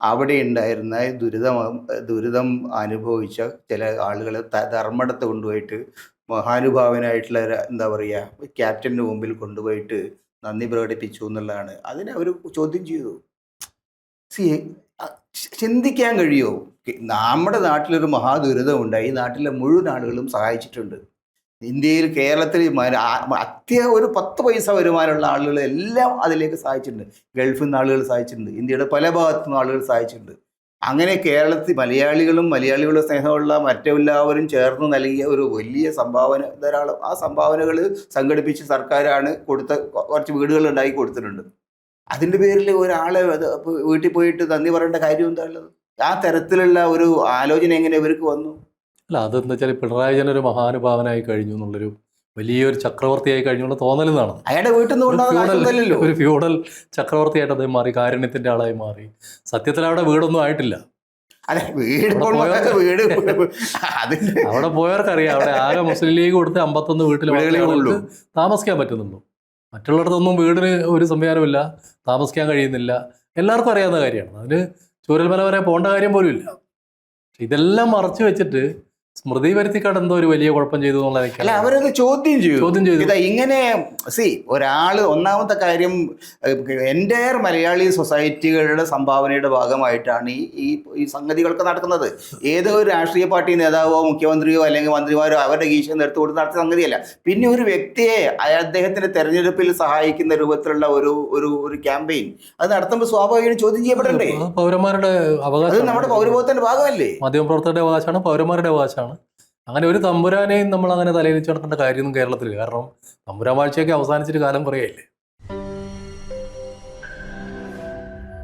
അവിടെ ഉണ്ടായിരുന്ന ദുരിതം അനുഭവിച്ച ചില ആളുകൾ ധർമ്മടത്ത് കൊണ്ടുപോയിട്ട് മഹാനുഭാവനായിട്ടുള്ള എന്താ പറയുക ക്യാപ്റ്റൻ്റെ മുമ്പിൽ കൊണ്ടുപോയിട്ട് നന്ദി പ്രകടിപ്പിച്ചു എന്നുള്ളതാണ്. അതിനെ അവർ ചോദ്യം ചെയ്തു. സി ചിന്തിക്കാൻ കഴിയുമോ? നമ്മുടെ നാട്ടിലൊരു മഹാദുരിതമുണ്ടായി. ഈ നാട്ടിലെ മുഴുവൻ ആളുകളും സഹായിച്ചിട്ടുണ്ട്. ഇന്ത്യയിൽ കേരളത്തിൽ ഒരു 10 പൈസ വരുമാനമുള്ള ആളുകൾ എല്ലാം അതിലേക്ക് സഹായിച്ചിട്ടുണ്ട്. ഗൾഫിൽ നിന്ന് ആളുകൾ സഹായിച്ചിട്ടുണ്ട്. ഇന്ത്യയുടെ പല ഭാഗത്തു നിന്ന് ആളുകൾ സഹായിച്ചിട്ടുണ്ട്. അങ്ങനെ കേരളത്തിൽ മലയാളികളുടെ സ്നേഹമുള്ള മറ്റെല്ലാവരും ചേർന്ന് നൽകിയ ഒരു വലിയ സംഭാവന ധാരാളം. ആ സംഭാവനകൾ സംഘടിപ്പിച്ച് സർക്കാരാണ് കുറച്ച് വീടുകൾ ഉണ്ടാക്കി കൊടുത്തിട്ടുണ്ട്. അതിൻ്റെ പേരിൽ ഒരാളെ വീട്ടിൽ പോയിട്ട് നന്ദി പറയേണ്ട കാര്യം എന്താ ഉള്ളത്? ആ തരത്തിലുള്ള ഒരു ആലോചന എങ്ങനെ ഇവർക്ക് വന്നു? അല്ല, അതെന്താ വെച്ചാൽ പിണറായി വിജയൻ ഒരു മഹാനുഭാവനായി കഴിഞ്ഞു എന്നുള്ളൊരു വലിയൊരു ചക്രവർത്തിയായി കഴിഞ്ഞുള്ള തോന്നലെന്നാണ്. അയാളുടെ വീട്ടിൽ നിന്ന് ഒരു ഫ്യൂഡൽ ചക്രവർത്തിയായിട്ട് അദ്ദേഹം മാറി, കാരുണ്യത്തിന്റെ ആളായി മാറി. സത്യത്തിൽ അവിടെ വീടൊന്നും ആയിട്ടില്ല. അവിടെ പോയവർക്കറിയാം, അവിടെ ആകെ മുസ്ലിം ലീഗ് കൊടുത്ത് 51 വീട്ടിൽ താമസിക്കാൻ പറ്റുന്നുള്ളൂ. മറ്റുള്ളിടത്തൊന്നും വീടിന് ഒരു സംവിധാനമില്ല, താമസിക്കാൻ കഴിയുന്നില്ല. എല്ലാവർക്കും അറിയാവുന്ന കാര്യമാണ്. അതിന് ചൂരൽമല വരെ പോകേണ്ട കാര്യം പോലും ഇല്ല. ഇതെല്ലാം മറച്ചു വെച്ചിട്ട് സ്മൃതി വരുത്തിക്കാട് എന്തോ ഒരു വലിയ കുഴപ്പം ചെയ്തു എന്നുള്ളതൊക്കെ അല്ല, അവരത് ചോദ്യം ചെയ്തു. ഇങ്ങനെ ഒരാള് ഒന്നാമത്തെ കാര്യം എൻ്റയർ മലയാളി സൊസൈറ്റികളുടെ സംഭാവനയുടെ ഭാഗമായിട്ടാണ് ഈ സംഗതികളൊക്കെ നടക്കുന്നത്. ഏതോ ഒരു രാഷ്ട്രീയ പാർട്ടി നേതാവോ മുഖ്യമന്ത്രിയോ അല്ലെങ്കിൽ മന്ത്രിമാരോ അവരുടെ ഗീശം എടുത്തു കൊടുത്ത് നടത്തിയ സംഗതിയല്ല. പിന്നെ ഒരു വ്യക്തിയെ അദ്ദേഹത്തിന്റെ തെരഞ്ഞെടുപ്പിൽ സഹായിക്കുന്ന രൂപത്തിലുള്ള ഒരു ക്യാമ്പയിൻ അത് നടത്തുമ്പോൾ സ്വാഭാവികമായും ചോദ്യം ചെയ്യപ്പെടണ്ടേ? പൗരന്മാരുടെ അവകാശം, അത് നമ്മുടെ പൗരബോധത്തിന്റെ ഭാഗമല്ലേ? മാധ്യമപ്രവർത്തകരുടെ അവകാശമാണ്, പൗരന്മാരുടെ അവകാശമാണ്. അങ്ങനെ ഒരു തമ്പുരാനെയും നമ്മൾ അങ്ങനെ തലയിൽ വെച്ച് നടത്തേണ്ട കാര്യമൊന്നും കേരളത്തിൽ. കാരണം തമ്പുരാൻ വാഴ്ചയൊക്കെ അവസാനിച്ചിട്ട് കാലം കുറയല്ലേ.